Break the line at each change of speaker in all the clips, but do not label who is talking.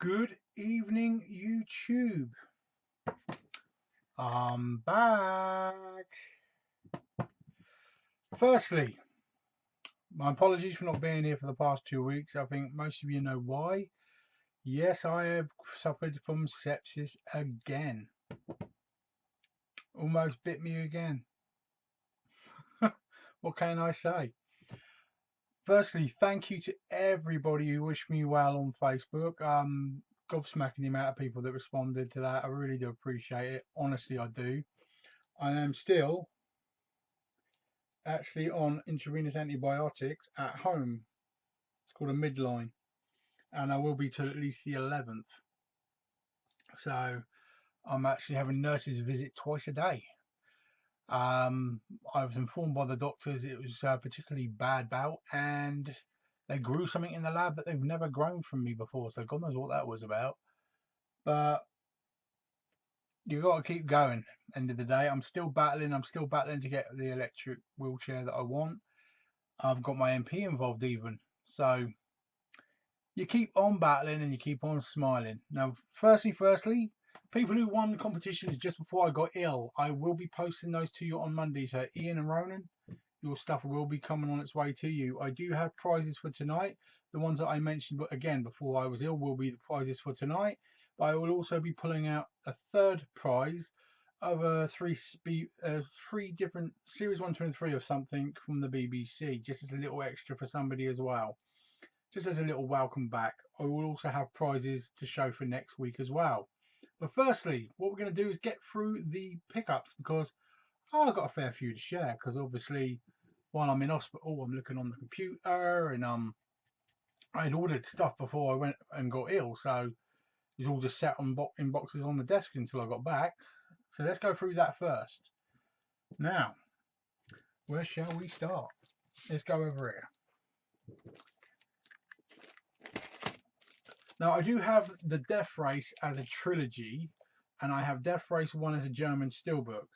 Good evening, YouTube. I'm back. Firstly, my apologies for not being here for the past 2 weeks. I think most of you know why. Yes, I have suffered from sepsis again. Almost bit me again. What can I say? Firstly, thank you to everybody who wished me well on Facebook. Gobsmacking the amount of people that responded to that. I really do appreciate it. Honestly, I do. I am still actually on intravenous antibiotics at home. It's called a midline, and I will be till at least the 11th. So I'm actually having nurses visit twice a day. I was informed by the doctors it was a particularly bad bout, and they grew something in the lab that they've never grown from me before. So God knows what that was about. But you got to keep going. End of the day, I'm still battling. I'm still battling to get the electric wheelchair that I want. I've got my MP involved even. So you keep on battling and you keep on smiling. Now, firstly, people who won competitions just before I got ill, I will be posting those to you on Monday. So, Ian and Ronan, your stuff will be coming on its way to you. I do have prizes for tonight. The ones that I mentioned, but again, before I was ill, will be the prizes for tonight. But I will also be pulling out a third prize of three different series 1, 2, and 3 of something from the BBC, just as a little extra for somebody as well. Just as a little welcome back. I will also have prizes to show for next week as well. But firstly, what we're going to do is get through the pickups because I've got a fair few to share. Because obviously, while I'm in hospital, I'm looking on the computer and I had ordered stuff before I went and got ill, so it was all just sat in boxes on the desk until I got back. So let's go through that first. Now, where shall we start? Let's go over here. Now, I do have the Death Race as a trilogy, and I have Death Race 1 as a German steelbook.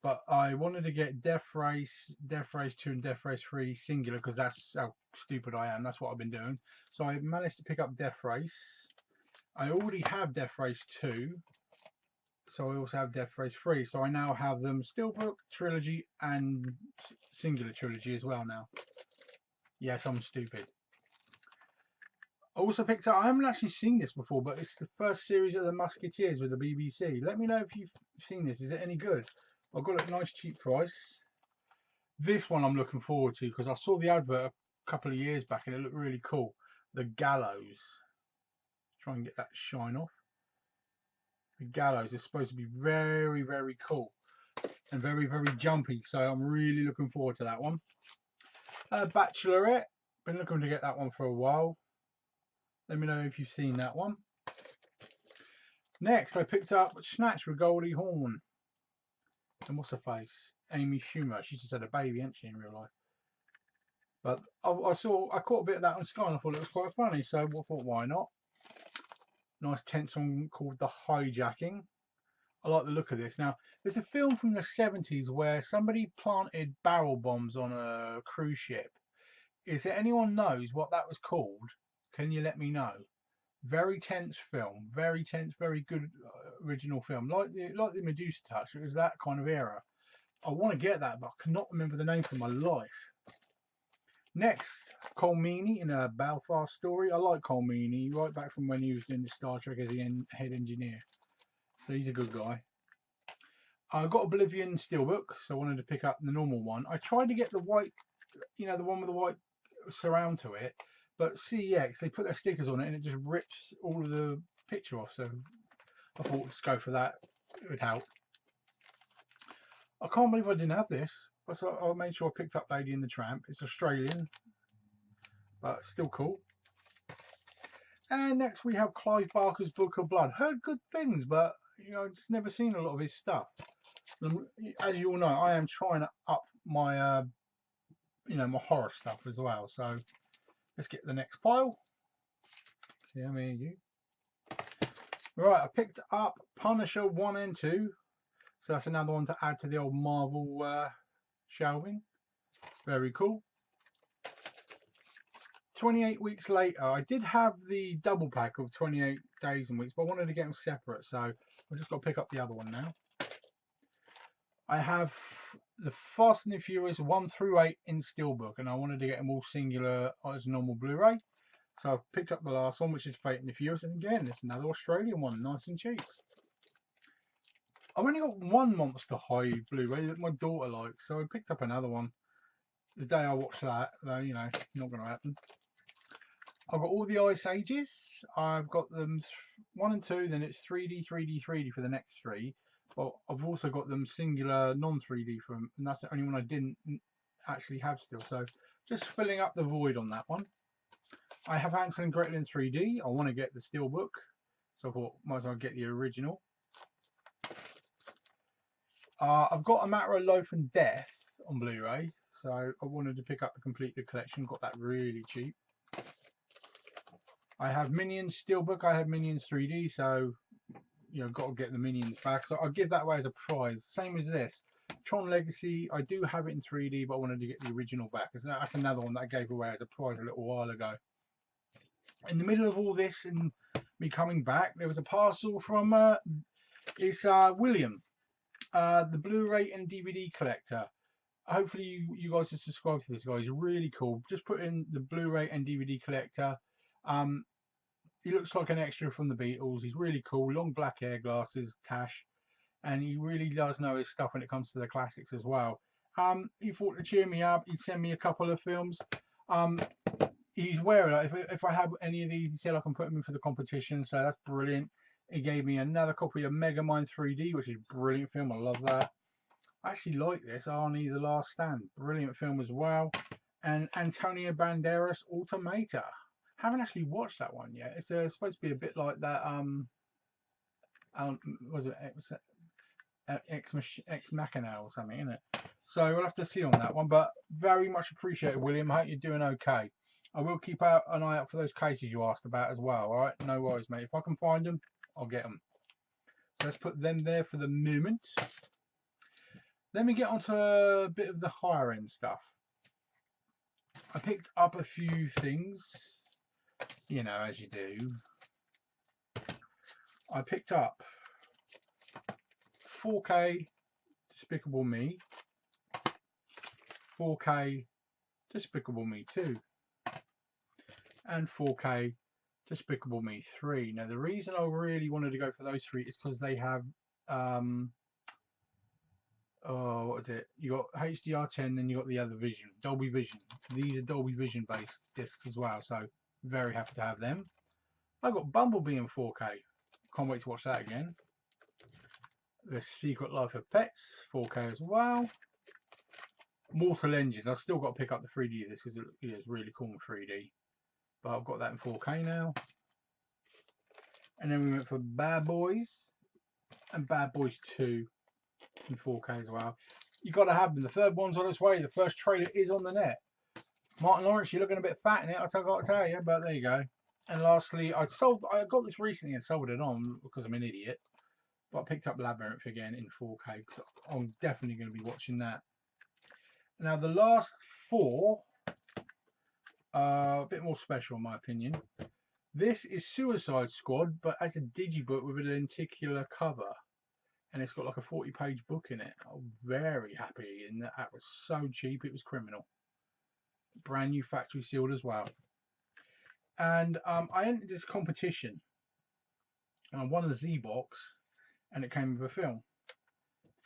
But I wanted to get Death Race 2, and Death Race 3 singular because that's how stupid I am. That's what I've been doing. So I managed to pick up Death Race. I already have Death Race 2. So I also have Death Race 3. So I now have them steelbook, trilogy, and singular trilogy as well now. Yes, I'm stupid. I also picked up, I haven't actually seen this before, but it's the first series of the Musketeers with the BBC. Let me know if you've seen this. Is it any good? I've got it at a nice cheap price. This one I'm looking forward to because I saw the advert a couple of years back and it looked really cool. The Gallows. Try and get that shine off. The Gallows is supposed to be very, very cool and very, very jumpy. So I'm really looking forward to that one. Bachelorette. Been looking to get that one for a while. Let me know if you've seen that one. Next, I picked up Snatch with Goldie Hawn. And what's her face? Amy Schumer. She just had a baby, hasn't she, in real life? But I caught a bit of that on Sky and I thought it was quite funny. So I thought, why not? Nice tense song called The Hijacking. I like the look of this. Now, there's a film from the 70s where somebody planted barrel bombs on a cruise ship. Is there anyone knows what that was called? Can you let me know? Very tense film, very tense, very good original film, like the Medusa Touch. It was that kind of era. I want to get that, but I cannot remember the name for my life. Next, Cole Meany in A Belfast Story. I like Cole Meany, right back from when he was in the Star Trek as the head engineer. So he's a good guy. I got Oblivion Steelbook, so I wanted to pick up the normal one. I tried to get the white, the one with the white surround to it, but CEX, they put their stickers on it and it just rips all of the picture off. So I thought, let's go for that. It would help. I can't believe I didn't have this. So I made sure I picked up Lady and the Tramp. It's Australian, but still cool. And next we have Clive Barker's Book of Blood. Heard good things, but I've just never seen a lot of his stuff. As you all know, I am trying to up my my horror stuff as well. So let's get the next pile. Come here, you. Right, I picked up Punisher 1 and 2. So that's another one to add to the old Marvel shelving. Very cool. 28 weeks later, I did have the double pack of 28 days and weeks, but I wanted to get them separate, so I've just got to pick up the other one now. I have the Fast and the Furious 1 through 8 in Steelbook, and I wanted to get them all singular as normal Blu-ray. So I've picked up the last one, which is Fate and the Furious, and again, it's another Australian one, nice and cheap. I've only got one Monster High Blu-ray that my daughter likes, so I picked up another one the day I watched that, though, you know, not going to happen. I've got all the Ice Ages. I've got them 1 and 2, then it's 3D, 3D, 3D for the next 3. But I've also got them singular non-3D from, and that's the only one I didn't actually have still. So just filling up the void on that one. I have Hansel and Gretel in 3D. I want to get the Steelbook, so I thought might as well get the original. I've got A Matter of Life and Death on Blu-ray, so I wanted to pick up the complete collection. Got that really cheap. I have Minions Steelbook. I have Minions 3D, so you know, got to get the Minions back. So I'll give that away as a prize. Same as this. Tron Legacy, I do have it in 3D, but I wanted to get the original back. That's another one that I gave away as a prize a little while ago. In the middle of all this and me coming back, there was a parcel from William, the Blu-ray and DVD collector. Hopefully you guys are subscribed to this guy. He's really cool. Just put in the Blu-ray and DVD collector. He looks like an extra from the Beatles. He's really cool. Long black hair, glasses, tash, and he really does know his stuff when it comes to the classics as well. He thought to cheer me up, he'd send me a couple of films. He's wearing it. If I have any of these, he said I can put them in for the competition, so that's brilliant. He gave me another copy of Megamind 3D, which is a brilliant film. I love that. I actually like this. Arnie the Last Stand, brilliant film as well. And Antonio Banderas, Automata. Haven't actually watched that one yet. It's supposed to be a bit like that. Was it Ex Machina or something, isn't it? So we'll have to see on that one. But very much appreciated, William. I hope you're doing okay. I will keep an eye out for those cases you asked about as well. All right, no worries, mate. If I can find them, I'll get them. So let's put them there for the moment. Then we get onto a bit of the higher end stuff. I picked up a few things. You know, as you do. I picked up 4K Despicable Me, 4K Despicable Me 2, and 4K Despicable Me 3. Now, the reason I really wanted to go for those 3 is because they have, what is it? You got HDR10, then you got the other Vision, Dolby Vision. These are Dolby Vision based discs as well, so very happy to have them. I got Bumblebee in 4K. Can't wait to watch that again. The Secret Life of Pets, 4K as well. Mortal Engines. I've still got to pick up the 3D of this because it's really cool in 3D. But I've got that in 4K now. And then we went for Bad Boys and Bad Boys 2 in 4K as well. You got to have them. The third one's on its way. The first trailer is on the net. Martin Lawrence, you're looking a bit fat in it, I've got to tell you, but there you go. And lastly, I got this recently and sold it on because I'm an idiot. But I picked up Labyrinth again in 4K because I'm definitely going to be watching that. Now the last 4 are a bit more special in my opinion. This is Suicide Squad, but as a digibook with a lenticular cover. And it's got like a 40-page book in it. I'm very happy, and that was so cheap, it was criminal. Brand new factory sealed as well. And I entered this competition and I won the Z-Box, and it came with a film,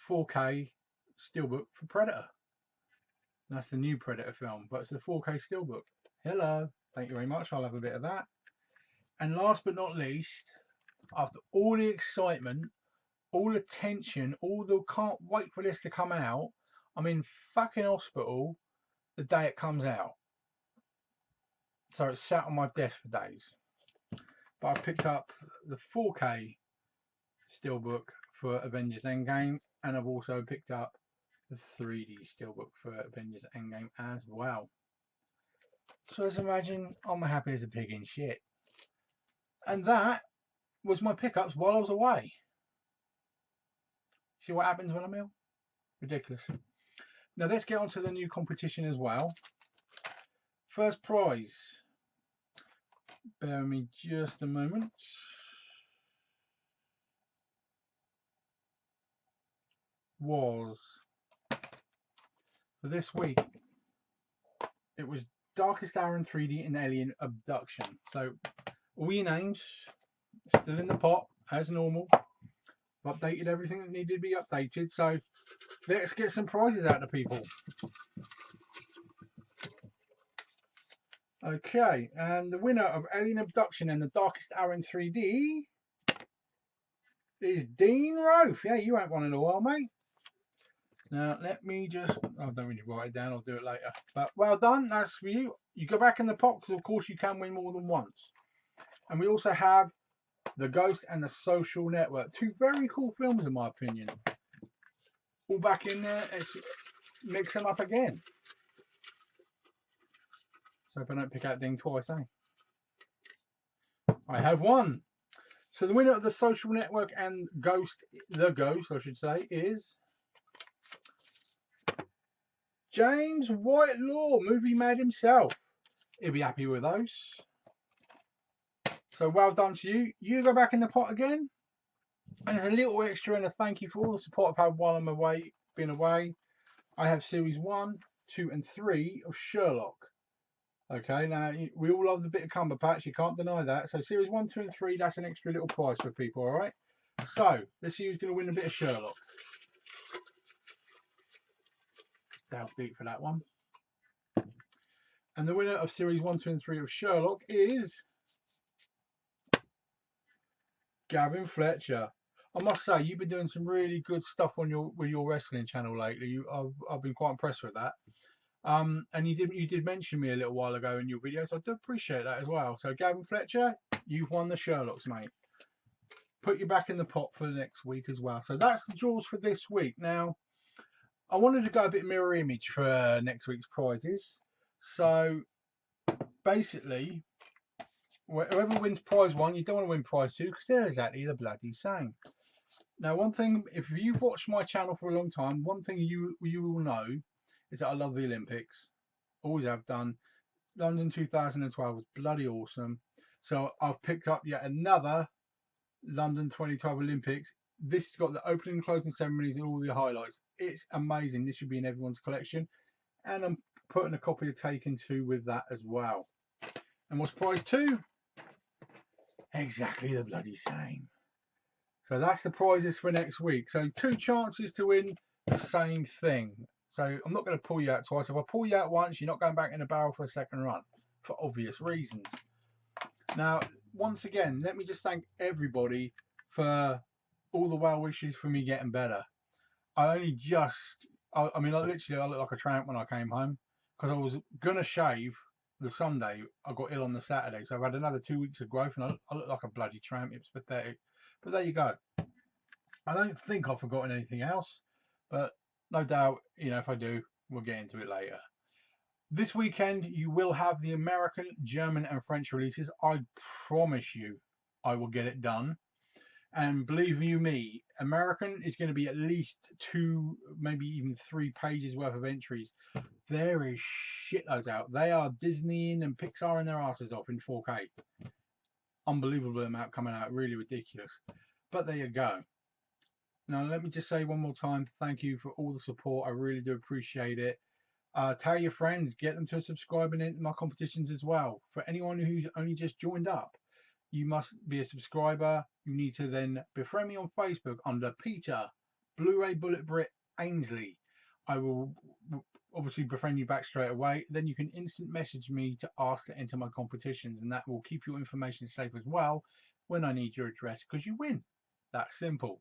4K Steelbook for Predator. And that's the new Predator film, but it's the 4K Steelbook. Hello, thank you very much. I'll have a bit of that. And last but not least, after all the excitement, all the tension, all the can't wait for this to come out, I'm in fucking hospital the day it comes out. So it's sat on my desk for days. But I've picked up the 4K Steelbook for Avengers Endgame, and I've also picked up the 3D Steelbook for Avengers Endgame as well. So as imagine, I'm happy as a pig in shit. And that was my pickups while I was away. See what happens when I'm ill? Ridiculous. Now let's get on to the new competition as well. First prize, Bear with me just a moment. Was for this week, it was Darkest Hour in 3D and Alien Abduction. So all your names still in the pot as normal. I've updated everything that needed to be updated. So let's get some prizes out to people. Okay, and the winner of Alien Abduction and the Darkest Hour in 3D is Dean Rofe. Yeah, you ain't won in a while, mate. Now, let me just... I don't really write it down. I'll do it later. But well done. That's for you. You go back in the pot because, of course, you can win more than once. And we also have The Ghost and the Social Network. Two very cool films, in my opinion. All back in there. Let's mix them up again. So if I don't pick out Ding twice, eh? I have one. So the winner of The Social Network and The Ghost, I should say, is James Whitelaw, movie mad himself. He'll be happy with those. So well done to you. You go back in the pot again. And a little extra and a thank you for all the support I've had while I'm away, been away. I have series 1, 2 and 3 of Sherlock. Okay, now we all love the bit of Cumberbatch, you can't deny that. So series 1, 2 and 3, that's an extra little prize for people, alright? So, let's see who's going to win a bit of Sherlock. Delve deep for that one. And the winner of series 1, 2 and 3 of Sherlock is Gavin Fletcher. I must say, you've been doing some really good stuff on with your wrestling channel lately. I've been quite impressed with that. And you did mention me a little while ago in your videos. So I do appreciate that as well. So Gavin Fletcher, you've won the Sherlocks, mate. Put you back in the pot for the next week as well. So that's the draws for this week. Now, I wanted to go a bit mirror image for next week's prizes. So basically, whoever wins prize 1, you don't want to win prize 2 because they're exactly the bloody same. Now, one thing, if you've watched my channel for a long time, one thing you will know is that I love the Olympics. Always have done. London 2012 was bloody awesome. So I've picked up yet another London 2012 Olympics. This has got the opening and closing ceremonies and all the highlights. It's amazing. This should be in everyone's collection. And I'm putting a copy of Taken 2 with that as well. And what's prize 2? Exactly the bloody same. So that's the prizes for next week. So 2 chances to win the same thing. So I'm not going to pull you out twice. If I pull you out once, you're not going back in the barrel for a second run, for obvious reasons. Now, once again, let me just thank everybody for all the well wishes for me getting better. I mean, I literally, I looked like a tramp when I came home because I was going to shave the Sunday. I got ill on the Saturday. So I've had another 2 weeks of growth and I look like a bloody tramp. It's pathetic. But there you go. I don't think I've forgotten anything else, but no doubt, if I do, we'll get into it later. This weekend, you will have the American, German, and French releases. I promise you, I will get it done. And believe you me, American is going to be at least 2, maybe even 3 pages worth of entries. There is shitloads out. They are Disneying and Pixaring their asses off in 4K. Unbelievable amount coming out, really ridiculous. But there you go. Now, let me just say one more time, thank you for all the support. I really do appreciate it. Tell your friends, get them to subscribe and enter my competitions as well. For anyone who's only just joined up, you must be a subscriber. You need to then befriend me on Facebook under Peter, Blu-ray Bullet Brit Ainsley. I will obviously befriend you back straight away. Then you can instant message me to ask to enter my competitions, and that will keep your information safe as well when I need your address, because you win. That's simple.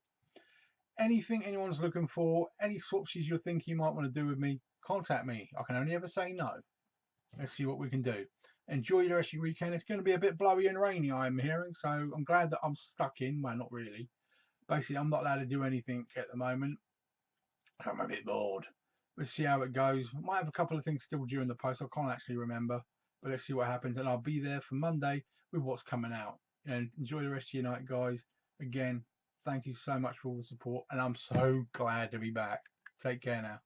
Anything anyone's looking for, any swapsies you're thinking you might want to do with me, contact me. I can only ever say no. Let's see what we can do. Enjoy the rest of your weekend. It's going to be a bit blowy and rainy, I'm hearing, so I'm glad that I'm stuck in. Well, not really. Basically, I'm not allowed to do anything at the moment. I'm a bit bored. Let's see how it goes. Might have a couple of things still during the post. I can't actually remember, but let's see what happens. And I'll be there for Monday with what's coming out. And enjoy the rest of your night, guys. Again, thank you so much for all the support, and I'm so glad to be back. Take care now.